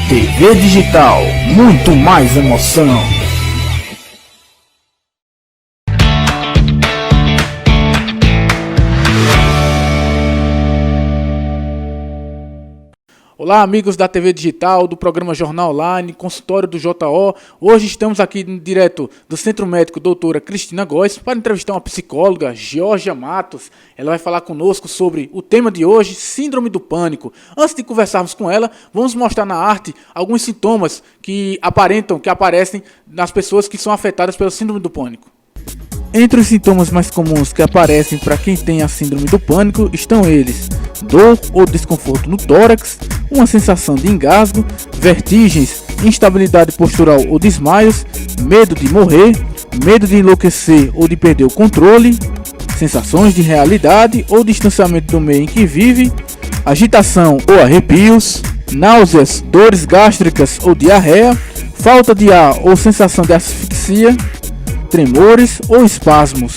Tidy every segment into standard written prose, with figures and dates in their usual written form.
TV Digital, muito mais emoção. Olá, amigos da TV Digital, do programa Jornal Online, consultório do JO. Hoje estamos aqui direto do Centro Médico Doutora Cristina Góes para entrevistar uma psicóloga, Georgia Matos. Ela vai falar conosco sobre o tema de hoje, Síndrome do Pânico. Antes de conversarmos com ela, vamos mostrar na arte alguns sintomas que aparecem nas pessoas que são afetadas pela Síndrome do Pânico. Entre os sintomas mais comuns que aparecem para quem tem a Síndrome do Pânico estão eles: dor ou desconforto no tórax, uma sensação de engasgo, vertigens, instabilidade postural ou desmaios, medo de morrer, medo de enlouquecer ou de perder o controle, sensações de realidade ou distanciamento do meio em que vive, agitação ou arrepios, náuseas, dores gástricas ou diarreia, falta de ar ou sensação de asfixia, tremores ou espasmos.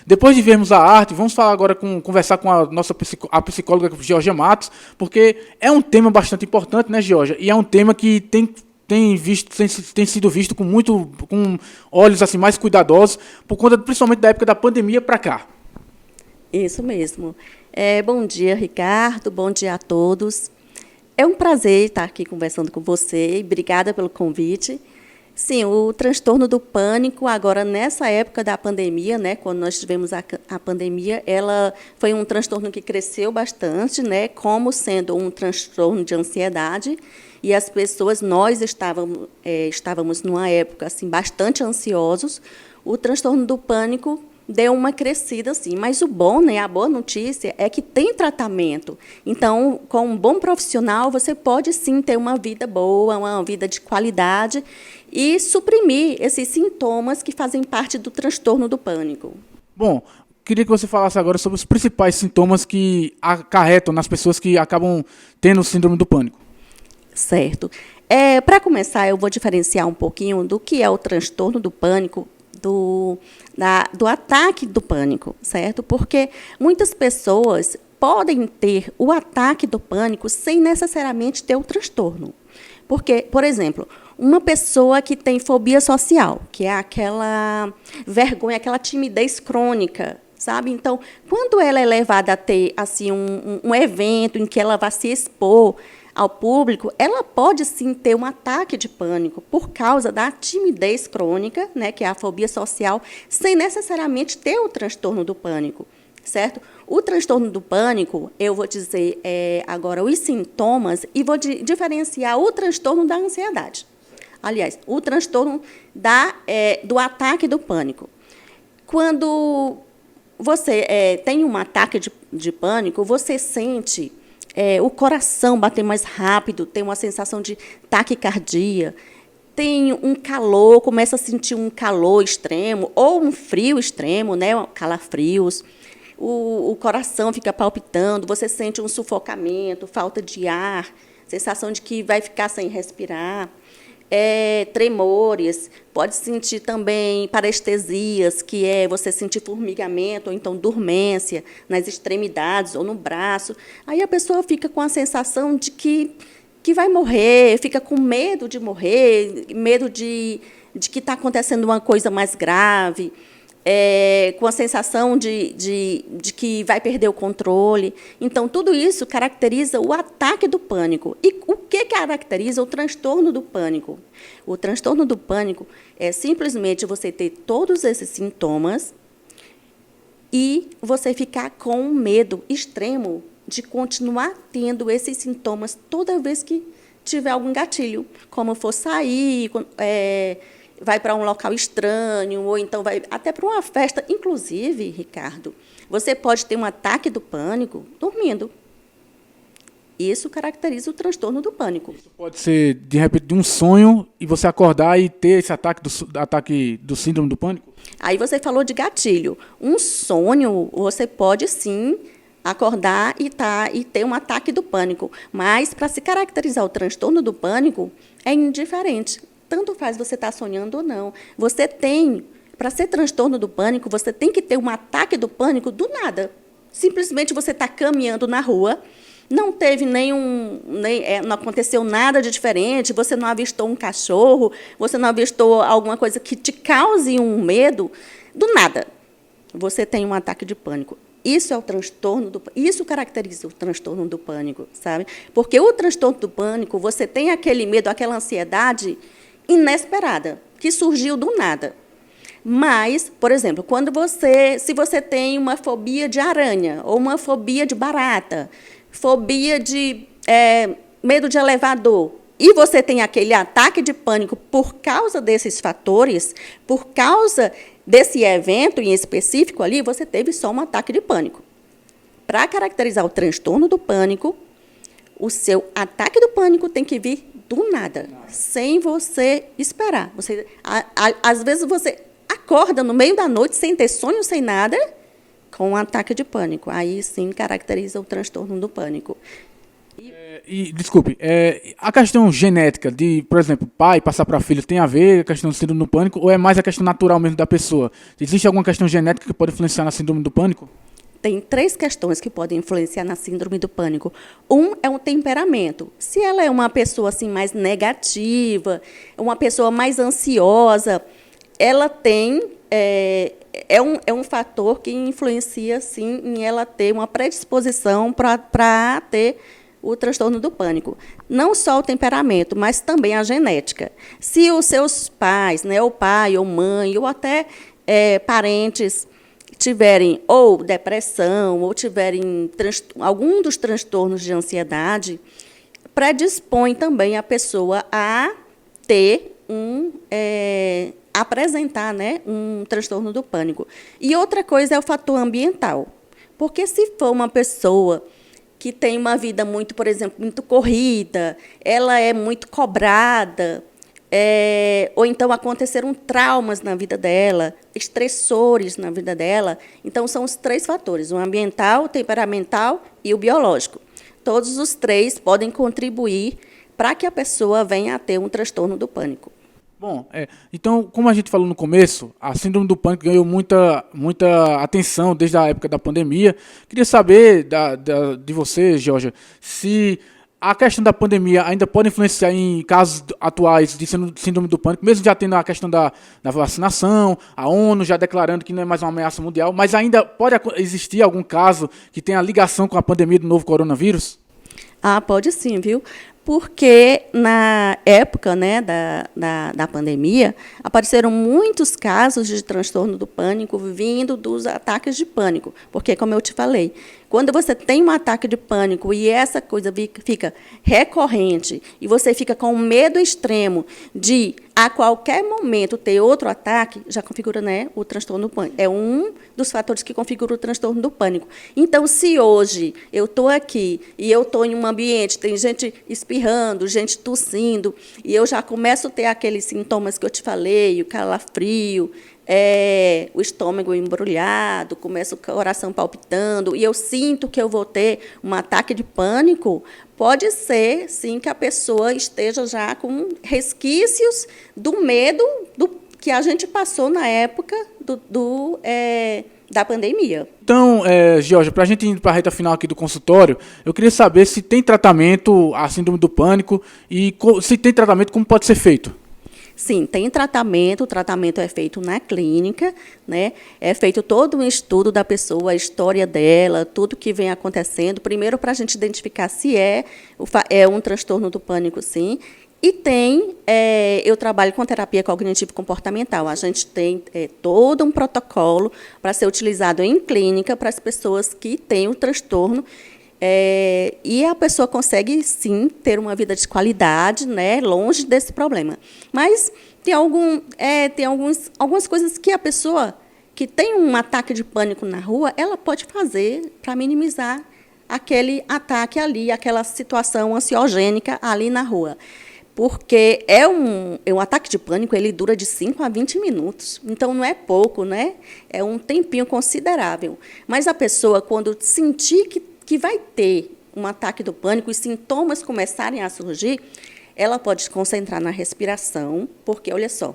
Depois de vermos a arte, vamos falar agora conversar com a nossa psicóloga Georgia Matos, porque é um tema bastante importante, né, Georgia? E é um tema que tem sido visto com olhos assim mais cuidadosos, por conta principalmente da época da pandemia para cá. Isso mesmo. Bom dia, Ricardo. Bom dia a todos. É um prazer estar aqui conversando com você. Obrigada pelo convite. Sim, o transtorno do pânico, agora nessa época da pandemia, né, quando nós tivemos a pandemia, ela foi um transtorno que cresceu bastante, né, como sendo um transtorno de ansiedade, e as pessoas, nós estávamos numa época assim, bastante ansiosos. O transtorno do pânico deu uma crescida, assim, mas o bom, né, a boa notícia é que tem tratamento. Então, com um bom profissional, você pode sim ter uma vida boa, uma vida de qualidade e suprimir esses sintomas que fazem parte do transtorno do pânico. Bom, queria que você falasse agora sobre os principais sintomas que acarretam nas pessoas que acabam tendo síndrome do pânico. Certo. Para começar, eu vou diferenciar um pouquinho do que é o transtorno do pânico do ataque do pânico, certo? Porque muitas pessoas podem ter o ataque do pânico sem necessariamente ter o transtorno. Porque, por exemplo, uma pessoa que tem fobia social, que é aquela vergonha, aquela timidez crônica, sabe? Então, quando ela é levada a ter assim, um evento em que ela vai se expor ao público, ela pode sim ter um ataque de pânico por causa da timidez crônica, né, que é a fobia social, sem necessariamente ter o transtorno do pânico, certo? O transtorno do pânico, eu vou dizer agora os sintomas e vou diferenciar o transtorno da ansiedade. Aliás, o transtorno do ataque do pânico. Quando você tem um ataque de pânico, você sente o coração bater mais rápido, tem uma sensação de taquicardia, tem um calor, começa a sentir um calor extremo ou um frio extremo, né, calafrios, o coração fica palpitando, você sente um sufocamento, falta de ar, sensação de que vai ficar sem respirar, tremores, pode sentir também parestesias, que é você sentir formigamento, ou então dormência nas extremidades ou no braço. Aí a pessoa fica com a sensação de que vai morrer, fica com medo de morrer, medo de que está acontecendo uma coisa mais grave, com a sensação de que vai perder o controle. Então, tudo isso caracteriza o ataque do pânico. E o que caracteriza o transtorno do pânico? O transtorno do pânico é simplesmente você ter todos esses sintomas e você ficar com um medo extremo de continuar tendo esses sintomas toda vez que tiver algum gatilho, como for sair, vai para um local estranho, ou então vai até para uma festa. Inclusive, Ricardo, você pode ter um ataque do pânico dormindo. Isso caracteriza o transtorno do pânico. Isso pode ser, de repente, de um sonho e você acordar e ter esse ataque do síndrome do pânico? Aí você falou de gatilho. Um sonho, você pode, sim, acordar e ter um ataque do pânico. Mas, para se caracterizar o transtorno do pânico, é indiferente. Tanto faz você estar sonhando ou não. Para ser transtorno do pânico, você tem que ter um ataque do pânico do nada. Simplesmente você está caminhando na rua não teve não aconteceu nada de diferente, você não avistou um cachorro, você não avistou alguma coisa que te cause um medo, do nada, você tem um ataque de pânico. Isso é o transtorno isso caracteriza o transtorno do pânico, sabe? Porque o transtorno do pânico, você tem aquele medo, aquela ansiedade inesperada, que surgiu do nada. Mas, por exemplo, se você tem uma fobia de aranha, ou uma fobia de barata, fobia de medo de elevador, e você tem aquele ataque de pânico por causa desses fatores, por causa desse evento em específico ali, você teve só um ataque de pânico. Para caracterizar o transtorno do pânico, o seu ataque do pânico tem que vir do nada, sem você esperar. Às vezes você acorda no meio da noite, sem ter sonho, sem nada, com um ataque de pânico. Aí, sim, caracteriza o transtorno do pânico. Desculpe, a questão genética de, por exemplo, pai passar para filho tem a ver com a questão do síndrome do pânico ou é mais a questão natural mesmo da pessoa? Existe alguma questão genética que pode influenciar na síndrome do pânico? Tem 3 questões que podem influenciar na síndrome do pânico. É o temperamento. Se ela é uma pessoa assim, mais negativa, uma pessoa mais ansiosa, ela tem... É um fator que influencia, sim, em ela ter uma predisposição para ter o transtorno do pânico. Não só o temperamento, mas também a genética. Se os seus pais, né, ou pai, ou mãe, ou até parentes, tiverem ou depressão, ou tiverem algum dos transtornos de ansiedade, predispõe também a pessoa a ter apresentar, né, um transtorno do pânico. E outra coisa é o fator ambiental. Porque se for uma pessoa que tem uma vida muito, por exemplo, muito corrida, ela é muito cobrada, ou então aconteceram traumas na vida dela, estressores na vida dela. Então, são os 3 fatores, o ambiental, o temperamental e o biológico. Todos os 3 podem contribuir para que a pessoa venha a ter um transtorno do pânico. Bom, então, como a gente falou no começo, a síndrome do pânico ganhou muita atenção desde a época da pandemia. Queria saber de você, Georgia, se a questão da pandemia ainda pode influenciar em casos atuais de síndrome do pânico, mesmo já tendo a questão da vacinação, a ONU já declarando que não é mais uma ameaça mundial, mas ainda pode existir algum caso que tenha ligação com a pandemia do novo coronavírus? Pode sim, viu? Porque na época, né, da pandemia, apareceram muitos casos de transtorno do pânico vindo dos ataques de pânico. Porque, como eu te falei, quando você tem um ataque de pânico e essa coisa fica recorrente e você fica com um medo extremo de, a qualquer momento, ter outro ataque, já configura, né, o transtorno do pânico. É um dos fatores que configura o transtorno do pânico. Então, se hoje eu estou aqui e eu estou em um ambiente, tem gente espirrando, gente tossindo, e eu já começo a ter aqueles sintomas que eu te falei, o calafrio, o estômago embrulhado, começa o coração palpitando, e eu sinto que eu vou ter um ataque de pânico, pode ser, sim, que a pessoa esteja já com resquícios do medo que a gente passou na época da pandemia. Então, Georgia, para a gente ir para a reta final aqui do consultório, eu queria saber se tem tratamento a síndrome do pânico e se tem tratamento, como pode ser feito? Sim, tem tratamento, o tratamento é feito na clínica, né? É feito todo um estudo da pessoa, a história dela, tudo que vem acontecendo, primeiro para a gente identificar se é um transtorno do pânico, sim. E eu trabalho com terapia cognitivo-comportamental. A gente tem todo um protocolo para ser utilizado em clínica para as pessoas que têm o transtorno. E a pessoa consegue, sim, ter uma vida de qualidade, né, longe desse problema. Mas tem algumas coisas que a pessoa que tem um ataque de pânico na rua, ela pode fazer para minimizar aquele ataque ali, aquela situação ansiogênica ali na rua. Porque um ataque de pânico, ele dura de 5 a 20 minutos. Então, não é pouco, né? É um tempinho considerável. Mas a pessoa, quando sentir que vai ter um ataque do pânico e sintomas começarem a surgir, ela pode se concentrar na respiração, porque, olha só,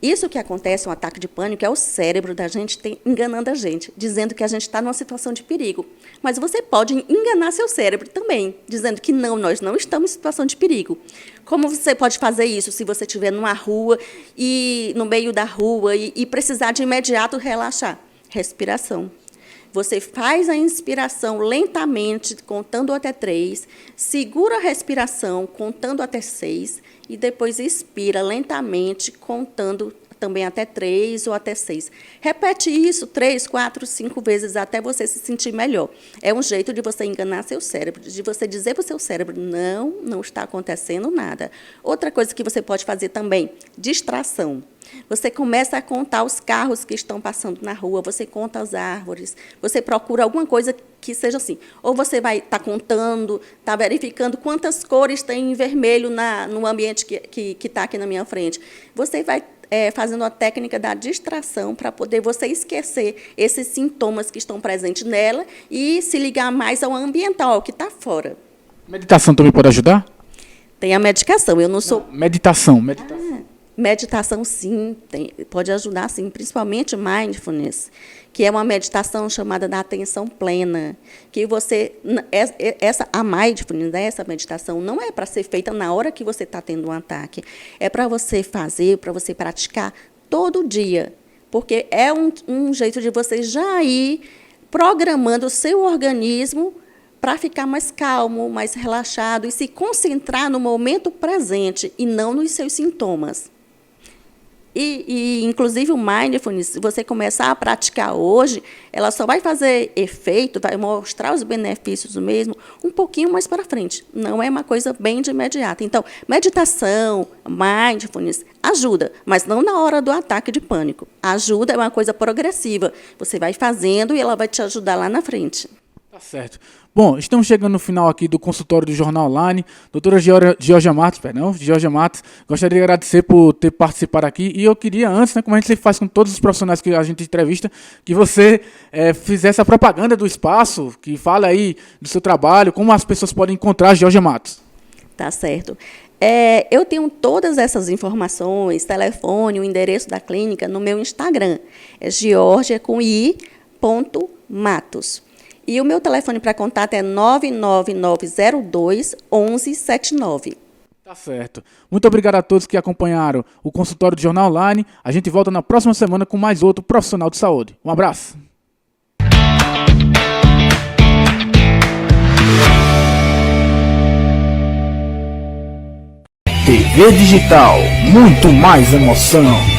Isso que acontece, um ataque de pânico, é o cérebro da gente enganando a gente, dizendo que a gente está numa situação de perigo. Mas você pode enganar seu cérebro também, dizendo que não, nós não estamos em situação de perigo. Como você pode fazer isso se você estiver numa rua, e no meio da rua, e precisar de imediato relaxar? Respiração. Você faz a inspiração lentamente, contando até 3, segura a respiração, contando até 6, e depois expira lentamente, contando também até 3 ou até 6. Repete isso 3, 4, 5 vezes até você se sentir melhor. É um jeito de você enganar seu cérebro, de você dizer para o seu cérebro, não está acontecendo nada. Outra coisa que você pode fazer também, distração. Você começa a contar os carros que estão passando na rua, você conta as árvores, você procura alguma coisa que seja assim. Ou você vai estar contando, está verificando quantas cores tem em vermelho no ambiente que está aqui na minha frente. Você vai fazendo a técnica da distração para poder você esquecer esses sintomas que estão presentes nela e se ligar mais ao ambiental, ao que está fora. Meditação também pode ajudar? Tem a medicação, eu não sou... Meditação. Meditação, sim, pode ajudar, sim, principalmente mindfulness, que é uma meditação chamada da atenção plena, que a mindfulness, essa meditação, não é para ser feita na hora que você está tendo um ataque, é para você fazer, para você praticar todo dia, porque é um jeito de você já ir programando o seu organismo para ficar mais calmo, mais relaxado e se concentrar no momento presente e não nos seus sintomas. Inclusive, o mindfulness, se você começar a praticar hoje, ela só vai fazer efeito, vai mostrar os benefícios mesmo um pouquinho mais para frente. Não é uma coisa bem de imediata. Então, meditação, mindfulness, ajuda, mas não na hora do ataque de pânico. Ajuda é uma coisa progressiva. Você vai fazendo e ela vai te ajudar lá na frente. Tá certo. Bom, estamos chegando no final aqui do consultório do Jornal Online. Doutora Georgia Matos, gostaria de agradecer por ter participado aqui. E eu queria, antes, como a gente sempre faz com todos os profissionais que a gente entrevista, que você fizesse a propaganda do espaço, que fale aí do seu trabalho, como as pessoas podem encontrar a Georgia Matos. Tá certo. Eu tenho todas essas informações, telefone, o endereço da clínica, no meu Instagram. É georgia.matos. E o meu telefone para contato é 99902-1179. Tá certo. Muito obrigado a todos que acompanharam o consultório do Jornal Online. A gente volta na próxima semana com mais outro profissional de saúde. Um abraço. TV Digital, muito mais emoção.